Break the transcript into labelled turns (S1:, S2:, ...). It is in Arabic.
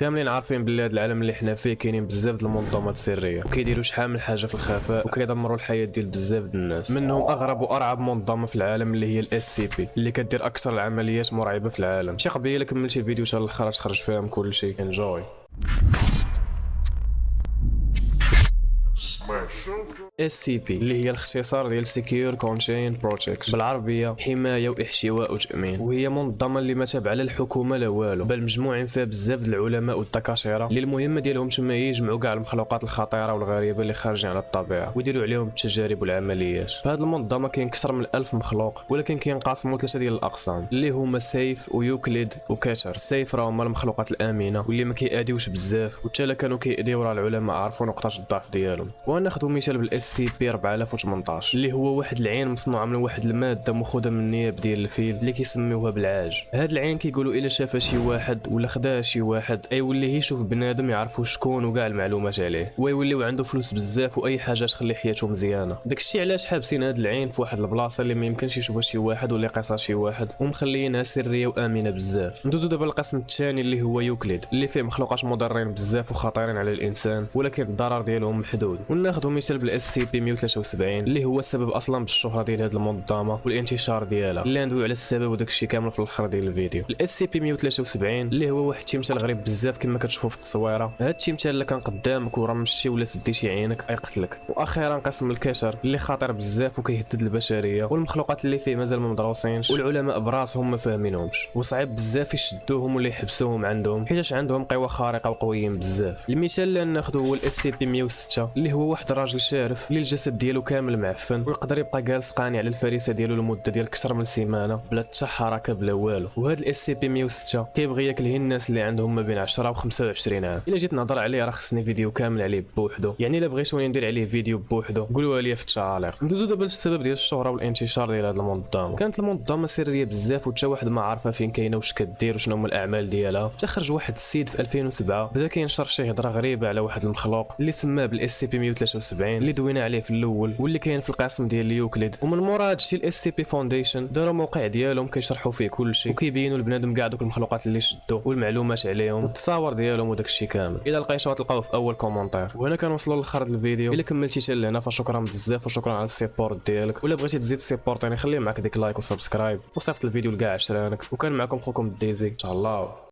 S1: كاملين عارفين باللي هذا العالم اللي حنا فيه كاينين بزاف د المنظمات سريه وكيديروا شحال من حاجه في الخفاء وكيدمروا الحياه ديال بزاف د الناس. منهم اغرب وارعب منظمه في العالم اللي هي الاس سي بي اللي كدير اكثر العمليات مرعبه في العالم. شي قبيله كملتي الفيديو حتى الاخر تخرج فاهم كلشي. انجوي. اس سي بي اللي هي الاختصار ديال سكيور كونتين بروتكشن، بالعربيه حمايه واحتواء وتامين، وهي منظمه اللي ما تابعه للحكومه لا والو، بل مجموعين فيها بزاف د العلماء والدكاتره اللي المهمه ديالهم تما هي يجمعوا كاع المخلوقات الخطيره والغريبه اللي خارجين على الطبيعه ويديروا عليهم التجارب والعمليات. في هذه المنظمه كاين اكثر من 1000 مخلوق، ولكن كينقسموا ثلاثه ديال الاقسام اللي هما سيف ويوكليد وكاتر. السيف راه هما المخلوقات الامنه واللي ما كيأذيوش بزاف، وحتى الا كانوا كيأذيو راه العلماء عارفوا نقطه الضعف ديالهم. وناخذ مثال بالاس سي بي 4018 اللي هو واحد العين مصنوعه من واحد الماده ماخوذه من النياب ديال الفيل اللي كيسميوها بالعاج. هاد العين كيقولوا الا شافها شي واحد ولا خداها شي واحد يولي يشوف بنادم يعرفوا شكون وكاع المعلومات عليه، ويوليو عنده فلوس بزاف واي حاجه تخلي حياته مزيانه. داكشي علاش حابسين هاد العين في واحد البلاصه اللي ما يمكنش يشوفها شي واحد ولا يقيسها شي واحد، ومخليينها سريه وامنه بزاف. ندوزو دابا للقسم الثاني اللي هو يوكليد اللي فيه مخلوقات مضرين بزاف وخطيرين على الانسان، ولكن الضرر ديالهم محدود. وناخذ مثال بالاس سي بي 173 اللي هو السبب اصلا بالشهره ديال هذه المنظمه والانتشار ديالها، اللي ندويو على السبب وداك الشيء كامل في الاخر ديال الفيديو. الاس سي بي 173 اللي هو واحد التمثال غريب بزاف كما كتشوفوا في التصويره. هذا التمثال اللي كان قدامك ورمشتي ولا سديتي عينك يقتلك. واخيرا قسم الكشر اللي خطير بزاف وكيهدد البشريه، والمخلوقات اللي فيه مازال ما مدروسينش والعلماء براسهم ما فاهمينهمش، وصعيب بزاف يشدوهم ولا يحبسوهم عندهم حيت عندهم قوه خارقه وقويين بزاف. المثال اللي ناخذه هو الاس سي بي 106 اللي هو واحد الراجل شارف اللي الجسد ديالو كامل معفن ويقدر يبقى جالس قانع على الفريسه ديالو لمده ديال اكثر من سيمانه بلا حتى حركه بلا والو. وهذا الاس سي بي 106 كيبغي ياكل هي الناس اللي عندهم ما بين 10 و 25 عام. الا جيت نهضر عليه راه خصني فيديو كامل عليه بوحدو، يعني الا بغيتوني ندير عليه فيديو بوحدو قولوا لي في التعاليق. ندوزو دابا للسبب ديال الشهره والانتشار ديال هذه المنظمه. كانت المنظمه سريه بزاف وحتى واحد ما عارفه فين كاينه واش كدير وشنو هما الاعمال ديالها. تخرج واحد السيد في 2007 بدا كينشر شي هضره غريبه على واحد المخلوق اللي سماه بالاس سي بي 173 اللي دوينا عليه في الاول واللي كاين في القسم ديال يوكليد. ومن مورا هادشي الاس سي بي فاونديشن داروا موقع ديالهم كيشرحوا فيه كلشي وكيبينوا لبنادم كاع دوك المخلوقات اللي شدوا والمعلومات عليهم والتصاور ديالهم وداك الشيء كامل. اذا لقيتوها تلقاوه في اول كومونتير. وهنا كنوصلوا للاخر ديال الفيديو. الا كملتي حتى لهنا فشكرا بزاف وشكرا على السيبورت ديالك، ولا بغيتي تزيد سيبورتيني خلي معاك ديك لايك وسبسكرايب وصيفط الفيديو لكاع عشرانك. وكان معكم خوكم ديزي. تهلاو.